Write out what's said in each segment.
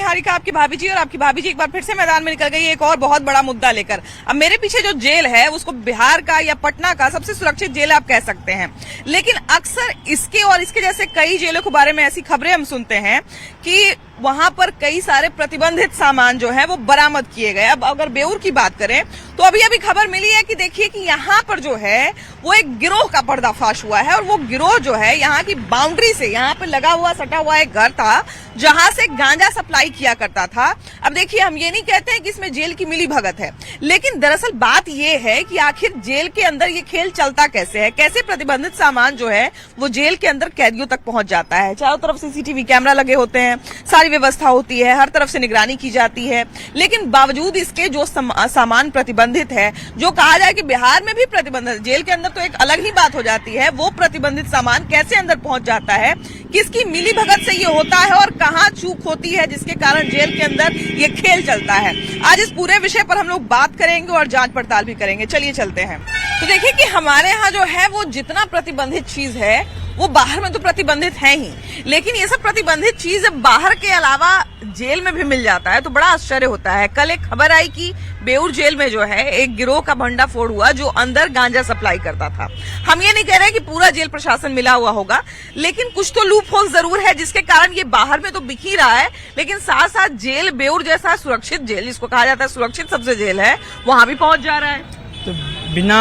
निहारिका, आपकी भाभी जी, और आपकी भाभी जी एक बार फिर से मैदान में निकल गई एक और बहुत बड़ा मुद्दा लेकर। अब मेरे पीछे जो जेल है उसको बिहार का या पटना का सबसे सुरक्षित जेल आप कह सकते हैं, लेकिन अक्सर इसके और इसके जैसे कई जेलों के बारे में ऐसी खबरें हम सुनते हैं कि वहां पर कई सारे प्रतिबंधित सामान जो है वो बरामद किए गए। अब अगर बेऊर की बात करें तो अभी अभी खबर मिली है कि देखिए कि यहाँ पर जो है वो एक गिरोह का पर्दाफाश हुआ है, और वो गिरोह जो है यहाँ की बाउंड्री से, यहाँ पे लगा हुआ सटा हुआ एक घर था जहां से गांजा सप्लाई किया करता था। अब देखिए, हम ये नहीं कहते हैं कि इसमें जेल की मिली भगत है, लेकिन दरअसल बात ये है कि आखिर जेल के अंदर ये खेल चलता कैसे है, कैसे प्रतिबंधित सामान जो है वो जेल के अंदर कैदियों तक पहुंच जाता है। चारों तरफ सीसीटीवी कैमरा लगे होते हैं, सारी व्यवस्था होती है, हर तरफ से निगरानी की जाती है, लेकिन बावजूद इसके जो सामान प्रतिबंधित है, जो कहा जाए कि बिहार में भी प्रतिबंधित, जेल के अंदर तो एक अलग ही बात हो जाती है, वो प्रतिबंधित सामान कैसे अंदर पहुंच जाता है, किसकी मिली भगत से ये होता है और कहाँ चूक होती है जिसके कारण जेल के अंदर ये खेल चलता है। आज इस पूरे विषय पर हम लोग बात करेंगे और जांच पड़ताल भी करेंगे। चलिए चलते हैं। तो देखिए कि हमारे यहाँ जो है वो जितना प्रतिबंधित चीज है वो बाहर में तो प्रतिबंधित है ही, लेकिन ये सब प्रतिबंधित चीज बाहर के अलावा जेल में भी मिल जाता है, तो बड़ा आश्चर्य होता है। कल एक खबर आई कि बेऊर जेल में जो है एक गिरोह का भंडाफोड़ हुआ जो अंदर गांजा सप्लाई करता था। हम ये नहीं कह रहे कि पूरा जेल प्रशासन मिला हुआ होगा, लेकिन कुछ तो लूप होल जरूर है जिसके कारण ये बाहर में तो बिक ही रहा है, लेकिन साथ साथ जेल बेऊर जैसा सुरक्षित जेल, जिसको कहा जाता है सुरक्षित सबसे जेल है, वहां भी पहुंच जा रहा है। तो बिना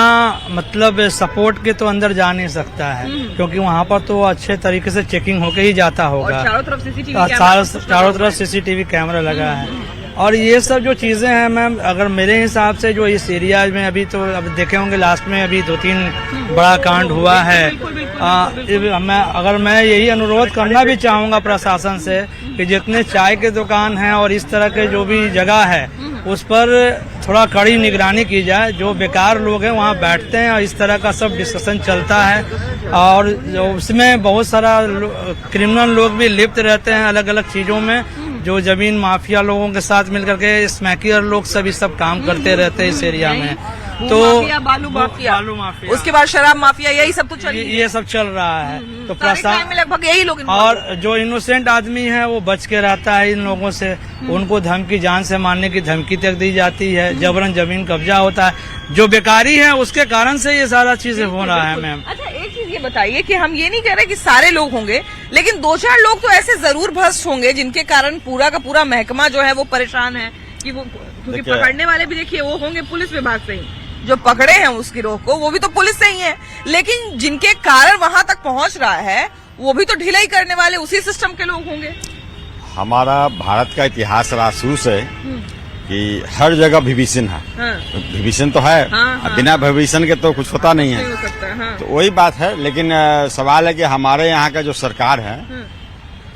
मतलब सपोर्ट के तो अंदर जा नहीं सकता है, क्योंकि वहाँ पर तो अच्छे तरीके से चेकिंग होके ही जाता होगा। चारों तरफ सीसीटीवी कैमरा लगा है। और ये सब जो चीजें हैं मैम, अगर मेरे हिसाब से जो इस एरिया में अभी तो अब देखे होंगे लास्ट में अभी 2-3 बड़ा कांड हुआ है। मैं यही अनुरोध करना भी चाहूंगा प्रशासन से कि जितने चाय के दुकान हैं और इस तरह के जो भी जगह है उस पर थोड़ा कड़ी निगरानी की जाए। जो बेकार लोग हैं वहाँ बैठते हैं और इस तरह का सब डिस्कशन चलता है, और उसमें बहुत सारा क्रिमिनल लोग भी लिप्त रहते हैं अलग अलग चीजों में, जो जमीन माफिया लोगों के साथ मिलकर के स्मैकियर लोग सब सब काम करते रहते हैं इस एरिया में। तो बालू माफिया, उसके बाद शराब माफिया, यही सब तो ये सब चल रहा है। तो प्रशासन में लगभग यही लोग, और जो इनोसेंट आदमी है वो बच के रहता है इन लोगों से। उनको धमकी, जान से मारने की धमकी तक दी जाती है, जबरन जमीन कब्जा होता है। जो बेकारी है उसके कारण से ये सारा चीजें हो रहा है मैम। अच्छा, एक चीज ये बताइए कि हम ये नहीं कह रहे कि सारे लोग होंगे, लेकिन 2-4 लोग तो ऐसे जरूर भ्रष्ट होंगे जिनके कारण पूरा का पूरा महकमा जो है वो परेशान है कि वो, क्योंकि पकड़ने वाले भी देखिए वो होंगे पुलिस विभाग से ही, जो पकड़े हैं उस गिरोह को वो भी तो पुलिस से ही है, लेकिन जिनके कारण वहां तक पहुंच रहा है वो भी तो ढिलाई करने वाले उसी सिस्टम के लोग होंगे। हमारा भारत का इतिहास रहा शुरू से कि हर जगह विभीषण है। विभीषण तो है, बिना विभीषण के तो कुछ होता नहीं है। तो वही बात है, लेकिन सवाल है कि हमारे यहाँ का जो सरकार है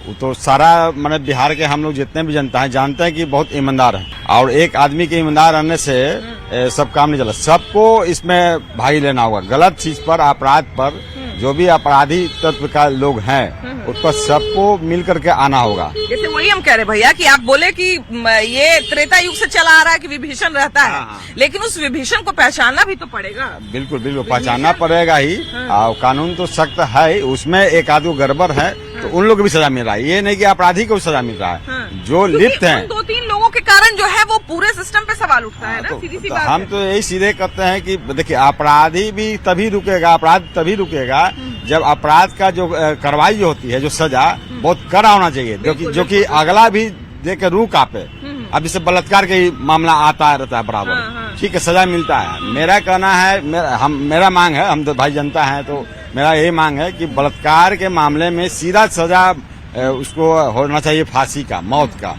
वो तो सारा मतलब बिहार के हम लोग जितने भी जनता है जानते हैं कि बहुत ईमानदार है, और एक आदमी के ईमानदार रहने से सब काम नहीं चला। सबको इसमें भागी लेना होगा। गलत चीज पर, अपराध पर, जो भी अपराधी तत्व का लोग हैं उस पर सबको मिल करके आना होगा। जैसे वही हम कह रहे भैया कि आप बोले कि ये त्रेता युग से चला आ रहा है कि विभीषण रहता है, लेकिन उस विभीषण को पहचानना भी तो पड़ेगा। बिल्कुल बिल्कुल पहचानना पड़ेगा ही। कानून तो सख्त है, उसमें एक आदमी गड़बड़ है तो उन लोग को भी सजा मिल रहा है। ये नहीं कि अपराधी को भी सजा मिल रहा है। जो लिप्त हैं 2-3 लोगों के कारण जो है वो पूरे सिस्टम पे सवाल उठता है ना, सीधी सी बात। हम तो यही सीधे कहते हैं कि देखिए, अपराधी भी तभी रुकेगा, अपराध तभी रुकेगा जब अपराध का जो कार्रवाई जो होती है, जो सजा बहुत कड़ा होना चाहिए, जो कि अगला भी देख के रूह कांपे। अब जैसे बलात्कार के मामला आता रहता है बराबर, ठीक है, सजा मिलता है। मेरा कहना है, मेरा मांग है, हम तो भाई जनता है तो मेरा यही मांग है कि बलात्कार के मामले में सीधा सजा उसको होना चाहिए, फांसी का, मौत का,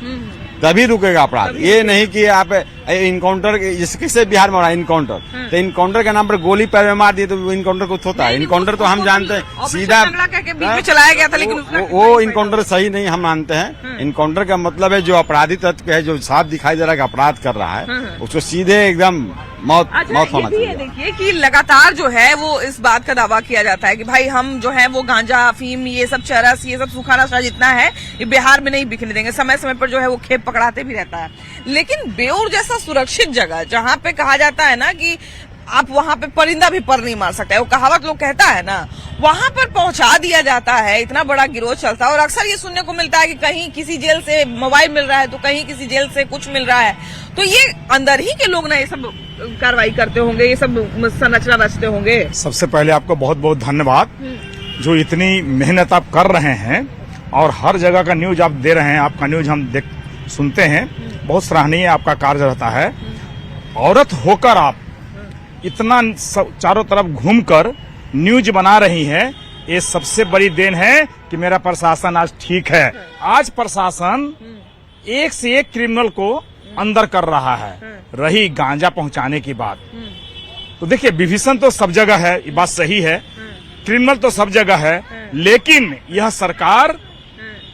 तभी रुकेगा अपराध। ये नहीं कि आप इनकाउंटर, जिससे बिहार में हो रहा है इनकाउंटर, तो इनकाउंटर के नाम पर गोली पैर में मार दिए तो इनकाउंटर कुछ होता है? इनकाउंटर तो हम जानते हैं सीधा चलाया गया था, लेकिन वो इनकाउंटर सही नहीं हम मानते हैं। इनकाउंटर का मतलब है जो अपराधी तत्व है, जो साफ दिखाई दे रहा है कि अपराध कर रहा है, उसको सीधे एकदम मौत होना चाहिए। देखिए कि लगातार जो है वो इस बात का दावा किया जाता है कि भाई हम जो है वो गांजा, अफीम, ये सब चरस, ये सब सूखा नशा जितना है ये बिहार में नहीं बिकने देंगे। समय समय पर जो है वो खेप पकड़ाते भी रहता है, लेकिन बेऊर जैसा सुरक्षित जगह जहाँ पे कहा जाता है ना कि आप वहां पे परिंदा भी पर नहीं मार सकते, वो कहावत लोग कहता है ना, वहां पर पहुंचा दिया जाता है। इतना बड़ा गिरोह चलता है और अक्सर ये सुनने को मिलता है कि कहीं किसी जेल से मोबाइल मिल रहा है तो कहीं किसी जेल से कुछ मिल रहा है। तो ये अंदर ही के लोग ना ये सब कार्रवाई करते होंगे, ये सब संरचना रचते होंगे। सबसे पहले आपको बहुत बहुत धन्यवाद, जो इतनी मेहनत आप कर रहे हैं और हर जगह का न्यूज आप दे रहे हैं। आपका न्यूज हम सुनते हैं, बहुत सराहनीय आपका कार्य रहता है। औरत होकर आप इतना चारों तरफ घूमकर न्यूज बना रही है, ये सबसे बड़ी देन है कि मेरा प्रशासन आज ठीक है। आज प्रशासन एक से एक क्रिमिनल को अंदर कर रहा है। रही गांजा पहुंचाने की बात, तो देखिए विभीषण तो सब जगह है, ये बात सही है, क्रिमिनल तो सब जगह है, लेकिन यह सरकार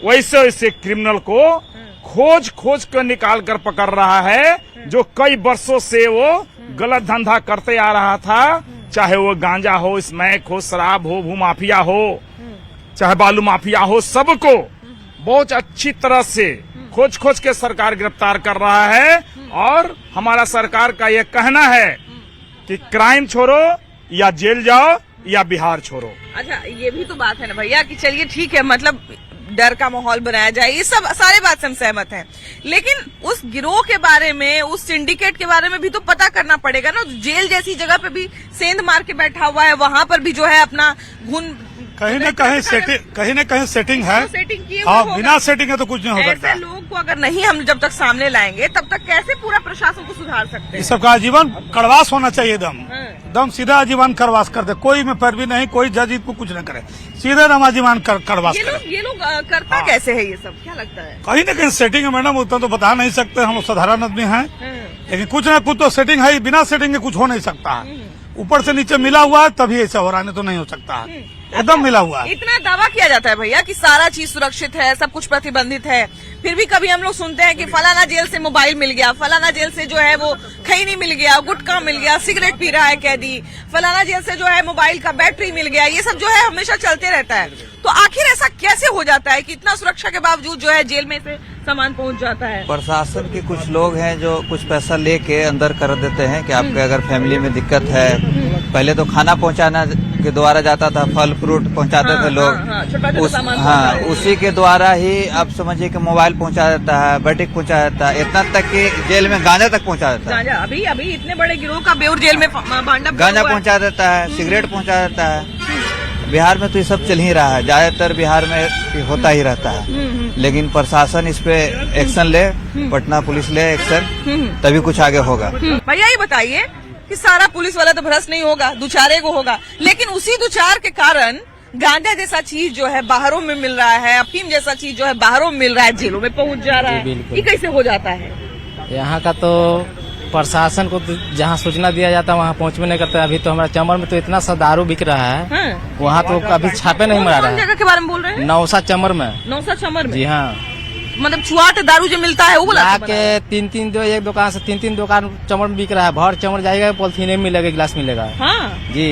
वैसे वैसे क्रिमिनल को खोज खोज कर निकाल कर पकड़ रहा है, जो कई वर्षों से वो गलत धंधा करते आ रहा था। चाहे वो गांजा हो, स्मैक हो, शराब हो, भू माफिया हो, चाहे बालू माफिया हो, सबको बहुत अच्छी तरह से खोज खोज के सरकार गिरफ्तार कर रहा है। और हमारा सरकार का ये कहना है कि क्राइम छोड़ो या जेल जाओ या बिहार छोड़ो। अच्छा, ये भी तो बात है ना भैया कि चलिए ठीक है, मतलब डर का माहौल बनाया जाए, ये सब सारे बात से हम सहमत हैं, लेकिन उस गिरोह के बारे में, उस सिंडिकेट के बारे में भी तो पता करना पड़ेगा ना। जेल जैसी जगह पे भी सेंध मार के बैठा हुआ है, वहां पर भी जो है अपना घुन कहीं न कहीं सेटिंग है। तो सेटिंग किए हाँ, हुए बिना सेटिंग है तो कुछ नहीं हो सकता। ऐसे लोग को अगर नहीं हम जब तक सामने लाएंगे तब तक कैसे पूरा प्रशासन को सुधार सकते हैं? इस सबका आजीवन करवास होना चाहिए, दम सीधा आजीवन करवास कर दे, कोई में पैरवी नहीं, कोई जज इसको कुछ न करे, सीधे दम आजीवन करवास करे। ये लोग करता कैसे है ये सब, क्या लगता है? कहीं न कहीं सेटिंग है मैडम, उतना तो बता नहीं सकते, हम साधारण आदमी हैं, लेकिन कुछ न कुछ तो सेटिंग है, बिना सेटिंग के कुछ हो नहीं सकता है। ऊपर से नीचे मिला हुआ है तभी ऐसा हो रहा है, नहीं तो नहीं हो सकता है, एकदम मिला हुआ है। इतना दावा किया जाता है भैया कि सारा चीज सुरक्षित है, सब कुछ प्रतिबंधित है, फिर भी कभी हम लोग सुनते हैं कि फलाना जेल से मोबाइल मिल गया, फलाना जेल से जो है वो खैनी मिल गया, गुटखा मिल गया, सिगरेट पी रहा है कैदी, फलाना जेल से जो है मोबाइल का बैटरी मिल गया, ये सब जो है हमेशा चलते रहता है। तो आखिर ऐसा कैसे हो जाता है कि इतना सुरक्षा के बावजूद जो है जेल में से सामान पहुंच जाता है? प्रशासन के कुछ लोग हैं जो कुछ पैसा लेके अंदर कर देते हैं कि आपके अगर फैमिली में दिक्कत है, पहले तो खाना पहुंचाना के द्वारा जाता था, फल फ्रूट पहुंचाते थे लोग, उसी के द्वारा ही आप समझिए कि मोबाइल पहुंचा देता है, बैटिक पहुंचा देता है, इतना तक कि जेल में गांजा तक पहुंचा देता है। अभी इतने बड़े गिरोह का बेउर जेल में गांजा पहुंचा देता है, सिगरेट पहुंचा देता है। बिहार में तो ये सब चल ही रहा है, ज्यादातर बिहार में होता ही रहता है, लेकिन प्रशासन इस पे एक्शन ले, पटना पुलिस ले एक्शन, तभी कुछ आगे होगा। भैया ये बताइए कि सारा पुलिस वाला तो भ्रष्ट नहीं होगा, दुचारे को होगा, लेकिन उसी दुचार के कारण गांजा जैसा चीज जो है बाहरों में मिल रहा है, अफीम जैसा चीज जो है बाहरों में मिल रहा है, जेलों में पहुंच जा रहा है। ये कैसे हो जाता है? यहाँ का तो प्रशासन को तो जहाँ सूचना दिया जाता है वहाँ पहुँच नहीं करता है। अभी तो हमारा चमर में तो इतना सा दारू बिक रहा है, वहाँ तो अभी छापे नहीं मारा रहा है। जगह के बारे में बोल रहे हैं? नौसा चमर में। नौसा चमर में? जी हाँ, मतलब छुआट दारू जो मिलता है वो बोला के एक दुकान से तीन दुकान चमर में बिक रहा है। भर चमर जाएगा, पॉलिथीन में मिलेगा, गिलास मिलेगा। हाँ जी,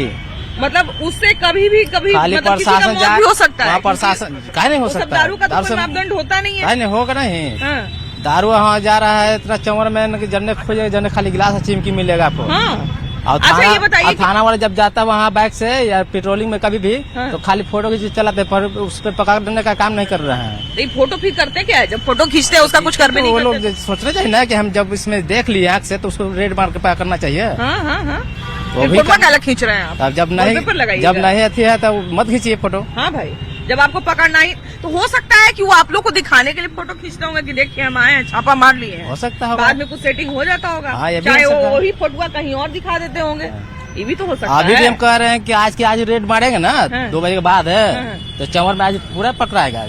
मतलब उससे कभी खाली मतलब प्रशासन भी हो सकता है। वहाँ प्रशासन काहे नहीं हो सकता? दारू का तो कोई मापदंड होता नहीं है। काहे नहीं होगा नहीं। दारू वहाँ जा रहा है इतना चमर में, जन्ने खोजेगा, जन्ने खाली गिलास चिमकी मिलेगा आपको। और अच्छा ये बताइए, थाना वाला जब जाता है वहाँ बाइक से या पेट्रोलिंग में कभी भी, तो खाली फोटो खींच चलाते, पर उस पर पकड़ने का काम नहीं कर रहे हैं। फोटो फिर करते क्या है? जब फोटो खींचते हैं उसका कुछ कर भी नहीं वो करते। लोग सोचना चाहिए ना कि हम जब इसमें देख लिए आँख से तो उसको रेड मार के करना चाहिए। वो भी क्या खींच रहे हैं आप? अब जब नहीं अथी है तो मत खींचिए फोटो। हाँ भाई, जब आपको पकड़ना ही तो हो सकता है कि वो आप लोग को दिखाने के लिए फोटो खींचते होंगे कि देखिए हम आए हैं, छापा मार लिए हैं। हो सकता है बाद में कुछ सेटिंग हो जाता होगा। हाँ, ये भी चाहे हो सकता है। वही फोटो कहीं और दिखा देते होंगे, ये भी तो हो सकता है। अभी भी हम कह रहे हैं कि आज रेड मारेंगे ना, 2 बजे के बाद है तो चमर में आज पूरा पकड़ाएगा।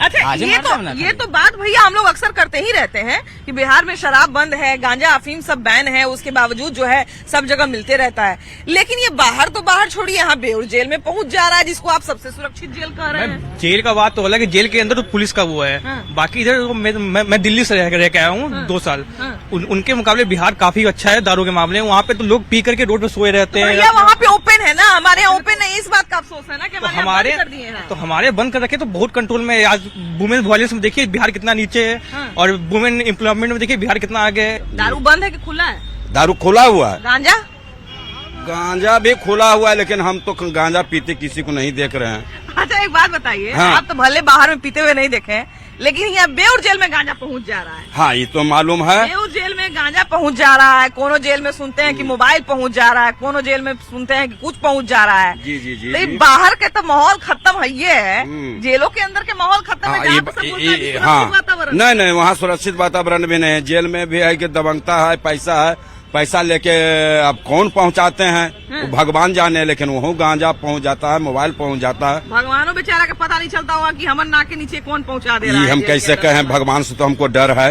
अच्छा, ये तो बात भैया हम लोग अक्सर करते ही रहते हैं कि बिहार में शराब बंद है, गांजा अफीम सब बैन है, उसके बावजूद जो है सब जगह मिलते रहता है। लेकिन ये बाहर तो बाहर छोड़िए, यहाँ बेउर जेल में पहुंच जा रहा है, जिसको आप सबसे सुरक्षित जेल कह रहे हैं। जेल का बात तो अलग है, जेल के अंदर तो पुलिस का वो है। बाकी इधर मैं दिल्ली से रह के आया हूँ 2 साल। उनके मुकाबले बिहार काफी अच्छा है दारू के मामले में। वहाँ पे तो लोग पी करके रोड पे सोए रहते हैं। वहाँ पे ओपन है ना, हमारे यहाँ ओपन नहीं, इस बात का अफसोस है ना कि हमारे बंद कर रखे तो बहुत कंट्रोल में। आज वुमेन वॉयलेंस में देखिए बिहार कितना नीचे है, और वुमेन एम्प्लॉयमेंट में देखिए बिहार कितना आगे है। दारू बंद है कि खुला है? दारू खुला हुआ है। गांजा गांजा भी खुला हुआ है, लेकिन हम तो गांजा पीते किसी को नहीं देख रहे हैं। अच्छा एक बात बताइए, हाँ। आप तो भले बाहर में पीते हुए नहीं देखे हैं, लेकिन यहाँ बेउर जेल में गांजा पहुंच जा रहा है। हाँ, ये तो मालूम है। बेउर जेल में गांजा पहुंच जा रहा है, कोनो जेल में सुनते हैं कि मोबाइल पहुंच जा रहा है, कोनो जेल में सुनते हैं कि कुछ पहुंच जा रहा है। जी जी जी, लेकिन जी। बाहर के तो माहौल खत्म है, ये है जेलों के अंदर के माहौल खत्म है। हाँ, जहाँ पे सब बोलता है कि सुरक्षित हाँ, वातावरण। नहीं नहीं, वहाँ सुरक्षित वातावरण भी नहीं है। जेल में भी है कि दबंगता है, पैसा है, पैसा लेके अब कौन पहुँचाते हैं वो भगवान जाने, लेकिन वहाँ गांजा पहुँच जाता है, मोबाइल पहुँच जाता है। भगवानों बेचारा के पता नहीं चलता होगा कि हमर नाक के नीचे कौन पहुंचा दे रहा है। ये हम जेल के कैसे अंदर। कहें, भगवान से तो हमको डर है।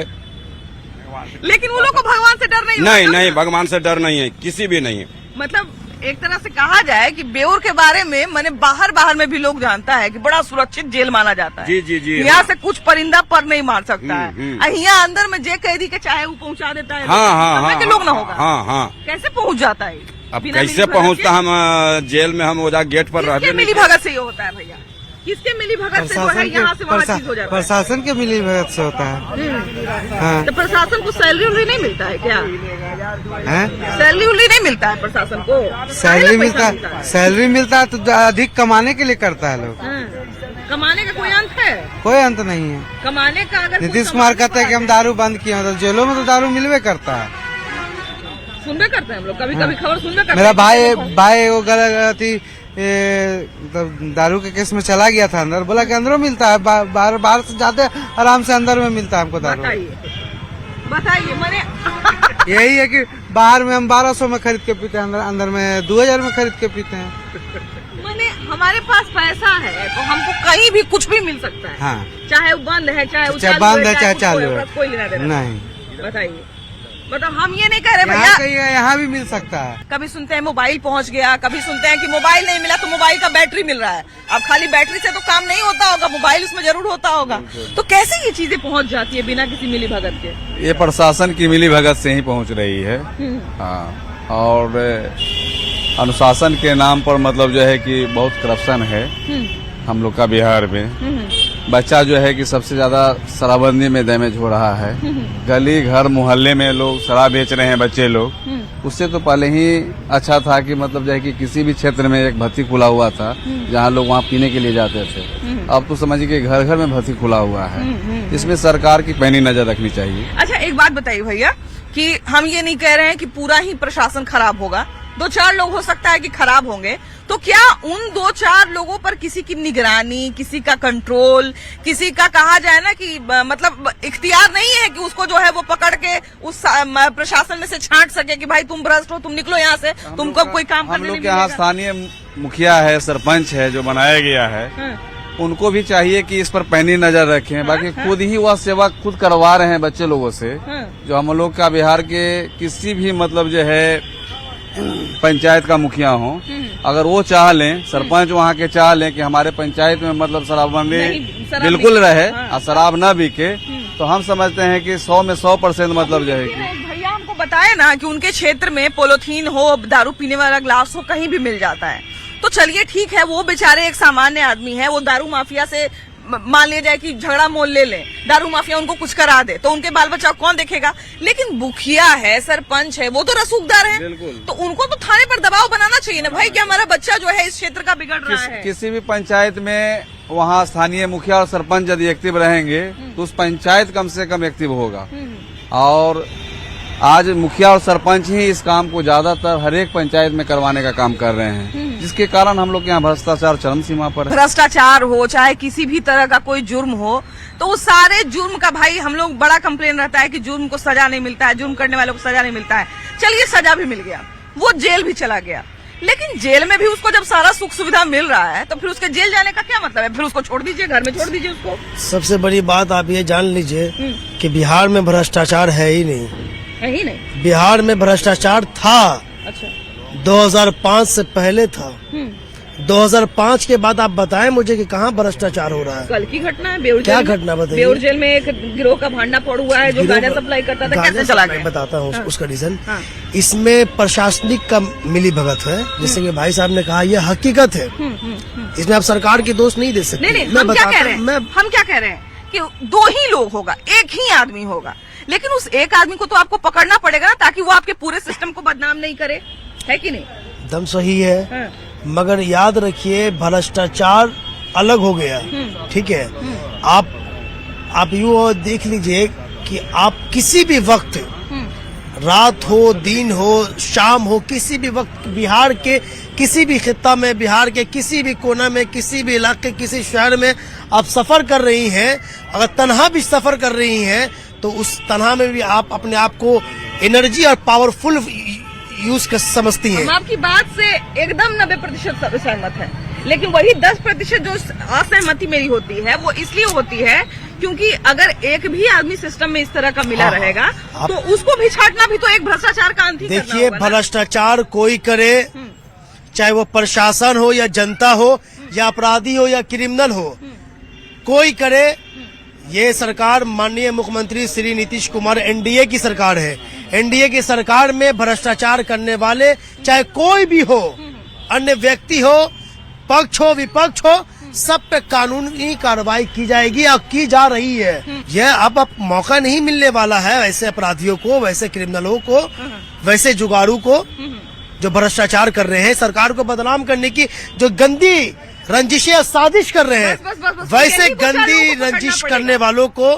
लेकिन वो लोग को भगवान से डर नहीं नहीं होता। नहीं, भगवान से डर नहीं है, किसी भी नहीं है। मतलब एक तरह से कहा जाए कि बेउर के बारे में मैंने बाहर में भी लोग जानता है कि बड़ा सुरक्षित जेल माना जाता है। जी जी जी, यहाँ हाँ। से कुछ परिंदा पर नहीं मार सकता है। और यहाँ अंदर में जे कैदी के चाहे वो पहुंचा देता है। हाँ हाँ समय हाँ, के लोग ना होगा। हाँ हाँ। कैसे पहुंच जाता है? अब बिना कैसे मिलीभगत पहुँचता, के? हम जेल में हम ओजा गेट पर किसके रहते मिली भगत से ये होता है भैया? किसके मिली भगत से जो है यहाँ से वहाँ चीज हो जाता है? प्रशासन के मिली भगत से होता है। हाँ। तो प्रशासन को सैलरी उलरी नहीं मिलता है क्या? हैं? सैलरी उलरी नहीं मिलता है प्रशासन को? सैलरी काहे मिलता पैसा है, सैलरी मिलता है तो अधिक कमाने के लिए करता है लोग। हाँ। कमाने का कोई अंत है? कोई अंत नहीं है। कमाने का अगर नीतीश कुमार कहते हैं कि हम दारू बंद किए हैं, तो जेलों में तो दारू मिलवे करता है। सुनबे करते हैं हम लोग, कभी कभी खबर सुनबे करते मेरा हैं। भाई वो गलती मतलब दारू के केस में चला गया था अंदर, बोला कि अंदरों मिलता है, बाहर से जाते आराम से अंदर में मिलता है हमको दारू। बताइए मैंने यही है कि बाहर में हम 1200 में खरीद के पीते हैं, अंदर में 2000 में खरीद के पीते हैं। मैंने हमारे पास पैसा है तो हमको कहीं भी कुछ भी मिल सकता है। हाँ। चाहे वो बंद है, चाहे वो चाहे चालू बंद है, चाहे कुछ चालू हो, है। कोई लेना देना नहीं, बताइए। मतलब हम ये नहीं कह रहे यहाँ भैया, कहीं यहाँ भी मिल सकता है। कभी सुनते हैं मोबाइल पहुंच गया, कभी सुनते हैं कि मोबाइल नहीं मिला तो मोबाइल का बैटरी मिल रहा है। अब खाली बैटरी से तो काम नहीं होता होगा, मोबाइल उसमें जरूर होता होगा। तो कैसे ये चीजें पहुंच जाती है बिना किसी मिली भगत के? ये प्रशासन की मिली भगत से ही पहुंच रही है। हाँ, और अनुशासन के नाम पर मतलब जो है कि बहुत करप्शन है हम लोग का बिहार में। बच्चा जो है कि सबसे ज्यादा शराबबंदी में डैमेज हो रहा है। गली घर मोहल्ले में लोग शराब बेच रहे हैं बच्चे लोग। उससे तो पहले ही अच्छा था कि मतलब जो है कि किसी भी क्षेत्र में एक भट्टी खुला हुआ था जहां लोग वहां पीने के लिए जाते थे। अब तो समझिए कि घर घर में भट्टी खुला हुआ है। इसमें सरकार की पैनी नजर रखनी चाहिए। अच्छा एक बात बताइए भैया कि हम ये नहीं कह रहे हैं कि पूरा ही प्रशासन खराब होगा, 2-4 लोग हो सकता है कि खराब होंगे, तो क्या उन 2-4 लोगों पर किसी की निगरानी, किसी का कंट्रोल, किसी का कहा जाए ना कि मतलब इख्तियार नहीं है कि उसको जो है वो पकड़ के उस प्रशासन में से छांट सके कि भाई तुम भ्रष्ट हो, तुम निकलो यहाँ से, तुमको कोई काम हम करने लोग नहीं के यहाँ मिलेगा। स्थानीय मुखिया है, सरपंच है जो बनाया गया है, उनको भी चाहिए कि इस पर पैनी नजर रखें। बाकी खुद ही वह सेवा खुद करवा रहे हैं बच्चे लोगों से। जो हम लोग का बिहार के किसी भी मतलब जो है पंचायत का मुखिया हो, अगर वो चाह लें, सरपंच वहाँ के चाह लें कि हमारे पंचायत में मतलब शराबबंदी बिल्कुल रहे और शराब न बिके, तो हम समझते हैं कि 100 में 100% मतलब जो है कि भैया हमको बताए ना कि उनके क्षेत्र में पॉलिथीन हो, दारू पीने वाला ग्लास हो, कहीं भी मिल जाता है। तो चलिए ठीक है, वो बेचारे एक सामान्य आदमी है, वो दारू माफिया से मान लिया जाए कि झगड़ा मोल ले लें, दारू माफिया उनको कुछ करा दे तो उनके बाल बच्चा कौन देखेगा? लेकिन मुखिया है, सरपंच है, वो तो रसूखदार है, तो उनको तो थाने पर दबाव बनाना चाहिए ना भाई कि हमारा बच्चा जो है इस क्षेत्र का बिगड़ रहा है। किसी भी पंचायत में वहाँ स्थानीय मुखिया और सरपंच यदि एक्टिव रहेंगे तो उस पंचायत कम से कम एक्टिव होगा। और आज मुखिया और सरपंच ही इस काम को ज्यादातर हर एक पंचायत में करवाने का काम कर रहे हैं, जिसके कारण हम लोग के यहाँ भ्रष्टाचार चरम सीमा पर है। भ्रष्टाचार हो चाहे किसी भी तरह का कोई जुर्म हो, तो उस सारे जुर्म का भाई हम लोग बड़ा कंप्लेन रहता है कि जुर्म को सजा नहीं मिलता है, जुर्म करने वालों को सजा नहीं मिलता है। चलिए सजा भी मिल गया, वो जेल भी चला गया, लेकिन जेल में भी उसको जब सारा सुख सुविधा मिल रहा है तो फिर उसके जेल जाने का क्या मतलब है? फिर उसको छोड़ दीजिए, घर में छोड़ दीजिए उसको। सबसे बड़ी बात आप ये जान लीजिए कि बिहार में भ्रष्टाचार है ही नहीं, है ही नहीं। बिहार में भ्रष्टाचार था। अच्छा, 2005 से पहले था। 2005 के बाद आप बताएं मुझे कि कहाँ भ्रष्टाचार हो रहा है। कल की घटना है बेउर क्या जेल में। घटना बताइए? बेउर जेल में एक गिरोह का भांडा फोड़ हुआ है जो गांजा सप्लाई करता था, कैसे चला गया? बताता हूँ उसका रीजन। इसमें प्रशासनिक का मिली भगत है, जैसे कि भाई साहब ने कहा, ये हकीकत है। इसमें आप सरकार की दोष नहीं दे सकते। नहीं, हम क्या कह रहे हैं? हम क्या कह रहे हैं कि 2 ही लोग होगा, एक ही आदमी होगा, लेकिन उस एक आदमी को तो आपको पकड़ना पड़ेगा ना, ताकि वो आपके पूरे सिस्टम को बदनाम नहीं करे, है कि नहीं? एकदम सही है, मगर याद रखिए भ्रष्टाचार अलग हो गया, ठीक है। आप यूँ देख लीजिए कि आप किसी भी वक्त, रात हो, दिन हो, शाम हो, किसी भी वक्त बिहार के किसी भी खित्ता में, बिहार के किसी भी कोना में, किसी भी इलाके, किसी शहर में आप सफर कर रही हैं, अगर तनहा भी सफर कर रही हैं तो उस तनहा में भी आप अपने आप को एनर्जी और पावरफुल यूज कर समझती हैं। हम आपकी बात से एकदम 90% सहमत हैं, लेकिन वही 10% जो असहमति मेरी होती है वो इसलिए होती है क्योंकि अगर एक भी आदमी सिस्टम में इस तरह का मिला रहेगा तो उसको भी छाटना भी तो एक भ्रष्टाचार का अंत ही करना देखिए, होगा ना। भ्रष्टाचार कोई करे, चाहे वो प्रशासन हो या जनता हो या अपराधी हो या क्रिमिनल हो, कोई करे, ये सरकार माननीय मुख्यमंत्री श्री नीतीश कुमार एनडीए की सरकार है। एनडीए की सरकार में भ्रष्टाचार करने वाले चाहे कोई भी हो, अन्य व्यक्ति हो, पक्ष हो, विपक्ष हो, सब पे कानूनी कार्रवाई की जाएगी और की जा रही है। यह अब मौका नहीं मिलने वाला है वैसे अपराधियों को, वैसे क्रिमिनलों को, वैसे जुगाड़ू को जो भ्रष्टाचार कर रहे हैं, सरकार को बदनाम करने की जो गंदी रंजिशें साजिश कर रहे हैं, बस, वैसे यही कुछ गंदी लोगों को रंजिश करना करने वालों को,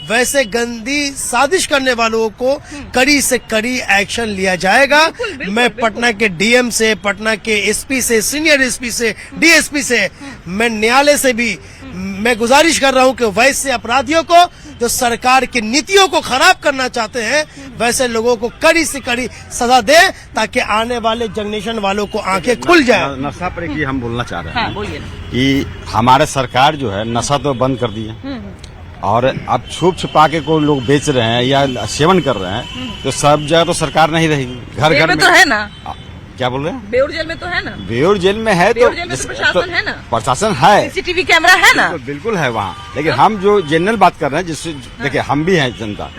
वैसे गंदी साजिश करने वालों को कड़ी से कड़ी एक्शन लिया जाएगा। मैं पटना के डीएम से, पटना के एसपी से, सीनियर एसपी से, डीएसपी से, मैं न्यायालय से भी मैं गुजारिश कर रहा हूं कि वैसे अपराधियों को जो सरकार की नीतियों को खराब करना चाहते हैं, वैसे लोगों को कड़ी से कड़ी सजा दे ताकि आने वाले जनरेशन वालों को आंखें खुल जाए। नशा पर एक हम बोलना चाह रहे हैं बोलिए ना। कि हमारे सरकार जो है नशा तो बंद कर दी है और अब छुप छुपा के कोई लोग बेच रहे हैं या सेवन कर रहे हैं, तो सब जगह तो सरकार नहीं रहेगी, घर घर में तो है ना। क्या बोल रहे हैं? बेउर जेल में तो है ना। बेउर जेल में है, बेउर जेल में तो प्रशासन है ना। प्रशासन है, सीसीटीवी कैमरा है ना। बिल्कुल है वहाँ। लेकिन हम जो जनरल बात कर रहे हैं, जिससे देखिए हम भी हैं जनता,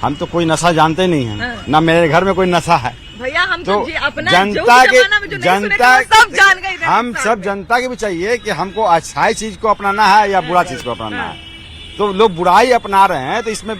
हम तो कोई नशा जानते नहीं हैं, ना मेरे घर में कोई नशा है। भैया हम तो अपना जनता के सब जान गए, हम सब जनता के भी चाहिए कि हमको अच्छाई चीज को अपनाना है या बुरा चीज को अपनाना है। तो लोग बुराई अपना रहे हैं, तो इसमें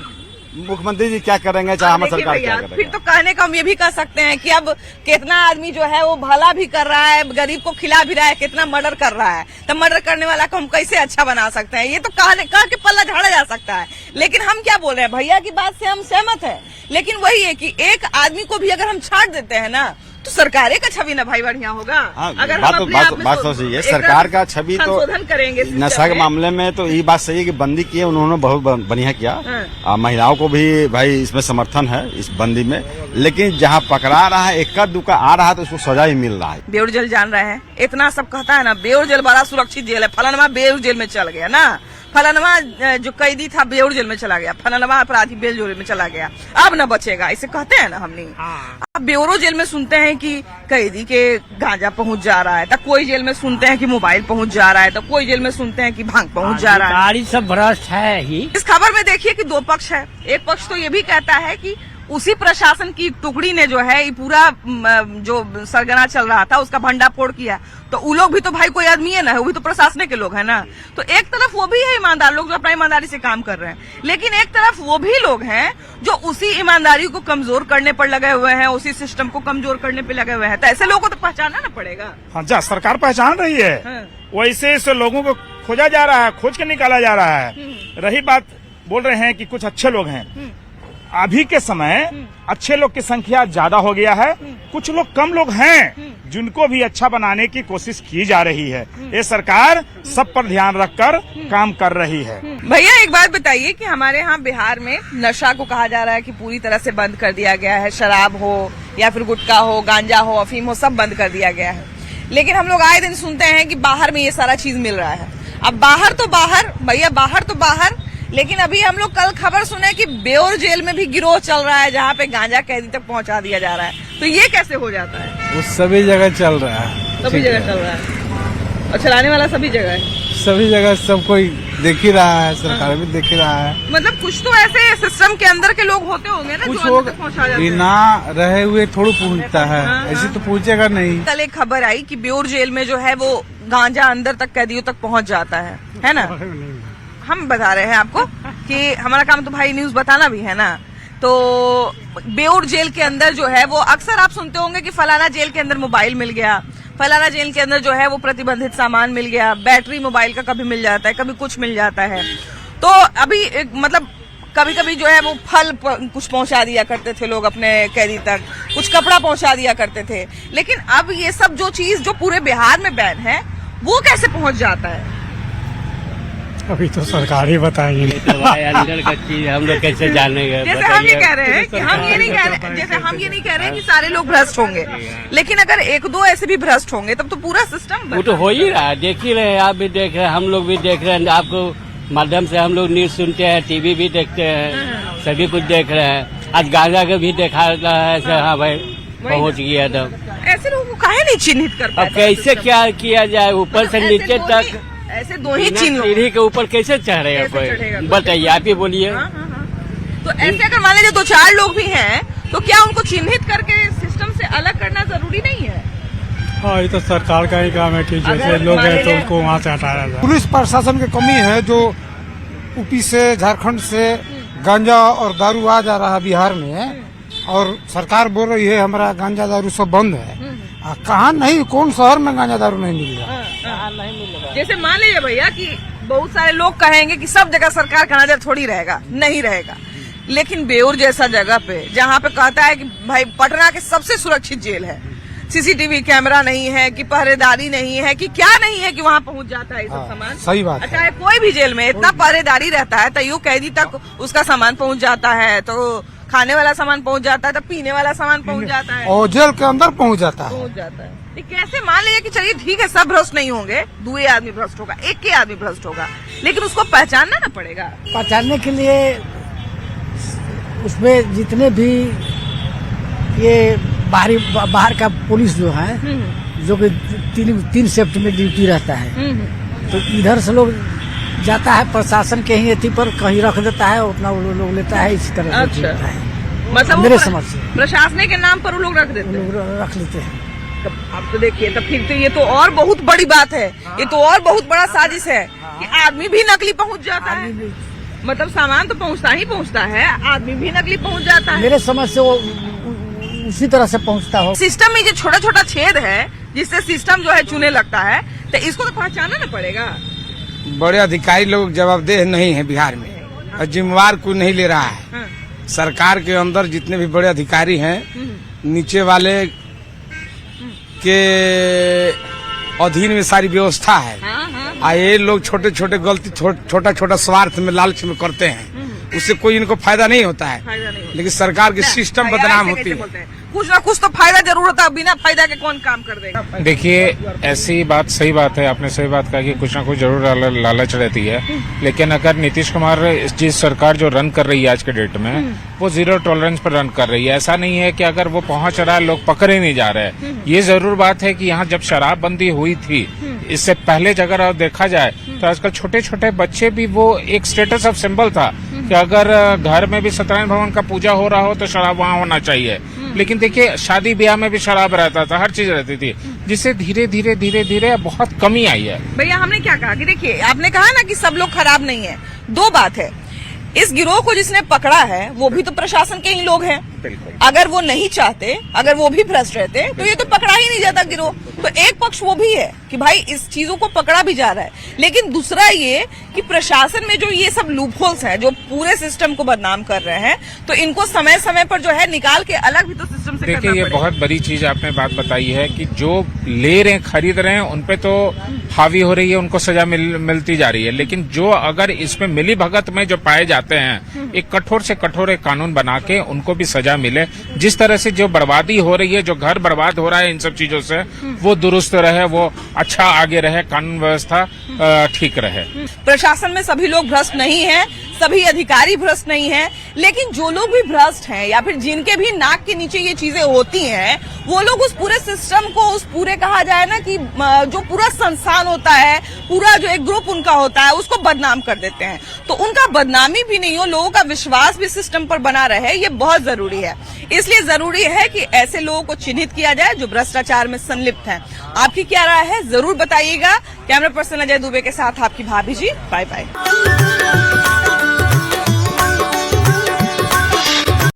मुख्यमंत्री जी क्या करेंगे, चाहे हमारी सरकार क्या करेगी। फिर तो कहने को हम ये भी कह सकते हैं कि अब कितना आदमी जो है वो भला भी कर रहा है, गरीब को खिला भी रहा है, कितना मर्डर कर रहा है, तो मर्डर करने वाला को हम कैसे अच्छा बना सकते हैं? ये तो कह के पल्ला झाड़ा जा सकता है। लेकिन हम क्या बोल रहे हैं, भैया की बात से हम सहमत हैं, लेकिन वही है कि एक आदमी को भी अगर हम छाट देते हैं ना तो सरकार का छवि ना भाई बढ़िया होगा। अगर बात हम अपने बात तो सही है, सरकार का छवि तो संशोधन करेंगे नशा के मामले में तो ये बात सही है कि बंदी की है, उन्होंने बहुत बढ़िया किया। महिलाओं को भी भाई इसमें समर्थन है इस बंदी में, लेकिन जहाँ पकड़ा रहा है, इक्का दुक्का आ रहा है तो उसको सजा ही मिल रहा है। बेउर जेल जान रहे हैं, इतना सब कहता है ना, बेउर जेल बड़ा सुरक्षित जेल है, फलानमा बेउर जेल में चल गया ना, फलानमा जो कैदी था बेउर जेल में चला गया, फलानमा अपराधी बेउर जेल में चला गया, अब न बचेगा, इसे कहते हैं ना हमने। अब बेउरो जेल में सुनते हैं कि कैदी के गांजा पहुंच जा रहा है, तो कोई जेल में सुनते हैं कि मोबाइल पहुंच जा रहा है, तो कोई जेल में सुनते हैं कि भांग पहुंच जा रहा है। सब भ्रष्ट है ही। इस खबर में देखिए कि दो पक्ष है। एक पक्ष तो ये भी कहता है कि उसी प्रशासन की टुकड़ी ने जो है ये पूरा जो सरगना चल रहा था उसका भंडाफोड़ किया, तो वो लोग भी तो भाई कोई आदमी है ना, वो भी तो प्रशासन के लोग हैं ना। तो एक तरफ वो भी है ईमानदार लोग जो अपना ईमानदारी से काम कर रहे हैं, लेकिन एक तरफ वो भी लोग हैं जो उसी ईमानदारी को कमजोर करने पर लगे हुए हैं, उसी सिस्टम को कमजोर करने पर लगे हुए हैं। तो ऐसे लोगों को तो पहचानना ना पड़ेगा। हाँ, जा सरकार पहचान रही है, वैसे ऐसे लोगों को खोजा जा रहा है, खोज के निकाला जा रहा है। रही बात बोल रहे हैं कि कुछ अच्छे लोग हैं, अभी के समय अच्छे लोग की संख्या ज्यादा हो गया है, कुछ लोग कम लोग हैं जिनको भी अच्छा बनाने की कोशिश की जा रही है। ये सरकार सब पर ध्यान रखकर काम कर रही है। भैया एक बात बताइए कि हमारे यहाँ बिहार में नशा को कहा जा रहा है कि पूरी तरह से बंद कर दिया गया है, शराब हो या फिर गुटखा हो, गांजा हो, अफीम हो, सब बंद कर दिया गया है। लेकिन हम लोग आए दिन सुनते हैं कि बाहर में ये सारा चीज मिल रहा है। अब बाहर तो बाहर भैया, बाहर तो बाहर, लेकिन अभी हम लोग कल खबर सुने कि बेउर जेल में भी गिरोह चल रहा है जहाँ पे गांजा कैदी तक पहुँचा दिया जा रहा है। तो ये कैसे हो जाता है? वो सभी जगह चल रहा है, सभी जगह चल रहा है और चलाने वाला सभी जगह है, सभी जगह सब कोई देख ही रहा है, सरकार भी देख ही रहा है। मतलब कुछ तो ऐसे सिस्टम के अंदर के लोग होते होंगे ना, कुछ जो अंदर तक पहुँचा जाते हैं। बिना रहे हुए थोड़ा पहुँचता है, ऐसे तो पहुँचेगा नहीं। कल एक खबर आई कि बेउर जेल में जो है वो गांजा अंदर तक कैदियों तक पहुँच जाता है ना। हम बता रहे हैं आपको कि हमारा काम तो भाई न्यूज बताना भी है ना। तो बेऊर जेल के अंदर जो है वो अक्सर आप सुनते होंगे कि फलाना जेल के अंदर मोबाइल मिल गया, फलाना जेल के अंदर जो है वो प्रतिबंधित सामान मिल गया, बैटरी मोबाइल का कभी मिल जाता है, कभी कुछ मिल जाता है। तो अभी मतलब कभी कभी जो है वो फल कुछ पहुंचा दिया करते थे लोग अपने कैदी तक, कुछ कपड़ा पहुंचा दिया करते थे, लेकिन अब ये सब जो चीज जो पूरे बिहार में बैन है वो कैसे पहुंच जाता है? अभी तो सरकार ही बताएगी। तो भाई अंदर का चीज हम लोग कैसे जानेंगे? जैसे हम ये कह रहे हैं कि हम ये नहीं कह रहे, जैसे हम ये नहीं कह रहे हैं कि सारे लोग भ्रष्ट होंगे, लेकिन अगर एक दो ऐसे भी भ्रष्ट होंगे तब तो पूरा सिस्टम वो तो हो ही रहा है, देख ही रहे हैं, आप भी देख रहे हैं, हम लोग भी देख रहे हैं, आपको माध्यम से हम लोग न्यूज सुनते हैं, टीवी भी देखते हैं, सभी कुछ देख रहे हैं। आज गांजा का भी देखा रहा है ऐसे, हाँ भाई पहुंच गया था। ऐसे लोगों को काहे नहीं चिन्हित कर अब पाते? कैसे क्या किया जाए, ऊपर से नीचे तक ऐसे दो ही चिन्ह सीढ़ी के ऊपर कैसे चढ़ेगा कोई? बताइए, आप ही बोलिए। तो ऐसे अगर मान लीजिए 2-4 लोग भी हैं तो क्या उनको चिन्हित करके सिस्टम से अलग करना जरूरी नहीं है? हाँ, ये तो सरकार का ही काम है कि जैसे लोग हैं तो उनको वहाँ से हटाया जाए। पुलिस प्रशासन की कमी है, जो यूपी से झारखंड से गांजा और दारू आ जा रहा है बिहार में, और सरकार बोल रही है हमारा गांजा दारू सब बंद है। कहाँ नहीं, कौन शहर में गांजा दारू नहीं मिल रहा? जैसे मान लीजिए भैया कि बहुत सारे लोग कहेंगे कि सब जगह सरकार का नजर थोड़ी रहेगा, नहीं रहेगा, लेकिन बेऊर जैसा जगह पे जहाँ पे कहता है कि भाई पटना के सबसे सुरक्षित जेल है, सीसीटीवी कैमरा नहीं है, कि पहरेदारी नहीं है, कि क्या नहीं है, कि वहाँ पहुँच जाता है ये सब सामान। सही बात है। अच्छा, कोई भी जेल में इतना पहरेदारी रहता है तो यूं कैदी तक उसका सामान पहुँच जाता है, तो खाने वाला सामान पहुँच जाता है, तो पीने वाला सामान पहुँच जाता है, और जेल के अंदर पहुँच जाता है। पहुँच जाता है। ये कैसे मान लीजिए कि चलिए ठीक है, सब भ्रष्ट नहीं होंगे, 2 आदमी भ्रष्ट होगा, 1 आदमी भ्रष्ट होगा, लेकिन उसको पहचानना ना पड़ेगा। पहचानने के लिए उसमें जितने भी ये बाहर का पुलिस जो है, जो कि 3 शिफ्ट में ड्यूटी रहता है, तो इधर से लोग जाता है, प्रशासन के ही एथी पर कहीं रख देता है, उतना वो लोग लेता है, इस तरह से होता है। मतलब मेरे समझ से प्रशासन के नाम पर वो लोग रख देते हैं, लोग रख लेते हैं। तब आप तो देखिए, तब फिर तो ये तो और बहुत बड़ी बात है, ये तो और बहुत बड़ा साजिश है कि आदमी भी नकली पहुंच जाता है। मतलब सामान तो पहुंचता ही पहुंचता है, आदमी भी नकली पहुंच जाता है। मेरे समझ से वो उसी तरह से पहुंचता हो। सिस्टम में जो छोटा छोटा छेद है जिससे सिस्टम जो है चुने लगता है, तो इसको तो पहचानना ना पड़ेगा। बड़े अधिकारी लोग जवाबदेह नहीं है बिहार में, और जिम्मेवार कोई नहीं ले रहा है। सरकार के अंदर जितने भी बड़े अधिकारी हैं, नीचे वाले के अधीन में सारी व्यवस्था है। ये लोग छोटे छोटे गलती, छोटा छोटा स्वार्थ में, लालच में करते हैं, उससे कोई इनको फायदा नहीं होता है, लेकिन सरकार की सिस्टम बदनाम होती है। कुछ ना कुछ तो फायदा जरूर होता है, बिना फायदा के कौन काम कर देगा। देखिए, ऐसी बात, सही बात है, आपने सही बात कहा कि कुछ ना कुछ जरूर लालच रहती है, लेकिन अगर नीतीश कुमार जिस सरकार जो रन कर रही है आज के डेट में, वो 0 टॉलरेंस पर रन कर रही है। ऐसा नहीं है कि अगर वो पहुंच रहा है लोग पकड़े नहीं जा रहे हैं। ये जरूर बात है कि यहाँ जब शराबबंदी हुई थी, इससे पहले अगर देखा जाए तो आजकल छोटे छोटे बच्चे भी, वो एक स्टेटस ऑफ सिंबल था कि अगर घर में भी सत्यनारायण भगवान का पूजा हो रहा हो तो शराब वहाँ होना चाहिए। लेकिन देखिए, शादी ब्याह में भी शराब रहता था, हर चीज रहती थी, जिससे धीरे धीरे धीरे धीरे बहुत कमी आई है। भैया, हमने क्या कहा कि देखिए, आपने कहा ना कि सब लोग खराब नहीं है। 2 बात है, इस गिरोह को जिसने पकड़ा है वो भी तो प्रशासन के ही लोग हैं। अगर वो नहीं चाहते, अगर वो भी भ्रष्ट रहते तो ये तो पकड़ा ही नहीं जाता गिरोह। तो एक पक्ष वो भी है कि भाई इस चीजों को पकड़ा भी जा रहा है, लेकिन दूसरा ये कि प्रशासन में जो ये सब लूपहोल्स हैं, जो पूरे सिस्टम को बदनाम कर रहे हैं, तो इनको समय समय पर जो है निकाल के अलग भी तो सिस्टम से देखिए, ये बहुत बड़ी चीज आपने बात बताई है कि जो ले रहे हैं, खरीद रहे हैं, उनपे तो हावी हो रही है, उनको सजा मिलती जा रही है, लेकिन जो अगर इसमें मिली भगत में जो पाए जाते हैं, एक कठोर से कठोर एक कानून बना के उनको भी सजा मिले। जिस तरह से जो बर्बादी हो रही है, जो घर बर्बाद हो रहा है इन सब चीजों से, वो दुरुस्त रहे, वो अच्छा आगे रहे, कानून व्यवस्था ठीक रहे। प्रशासन में सभी लोग भ्रष्ट नहीं हैं, सभी अधिकारी भ्रष्ट नहीं हैं, लेकिन जो लोग भी भ्रष्ट हैं या फिर जिनके भी नाक के नीचे ये चीजें होती हैं, वो लोग उस पूरे सिस्टम को, उस पूरे कहा जाए ना कि जो पूरा संस्थान होता है, पूरा जो एक ग्रुप उनका होता है, उसको बदनाम कर देते हैं। तो उनका बदनामी भी नहीं हो, लोगों का विश्वास भी सिस्टम पर बना रहे, ये बहुत जरूरी है। इसलिए जरूरी है कि ऐसे लोगों को चिन्हित किया जाए जो भ्रष्टाचार में संलिप्त हैं। आपकी क्या राय है, जरूर बताइएगा। कैमरा पर्सन अजय दुबे के साथ आपकी भाभी जी। Bye bye.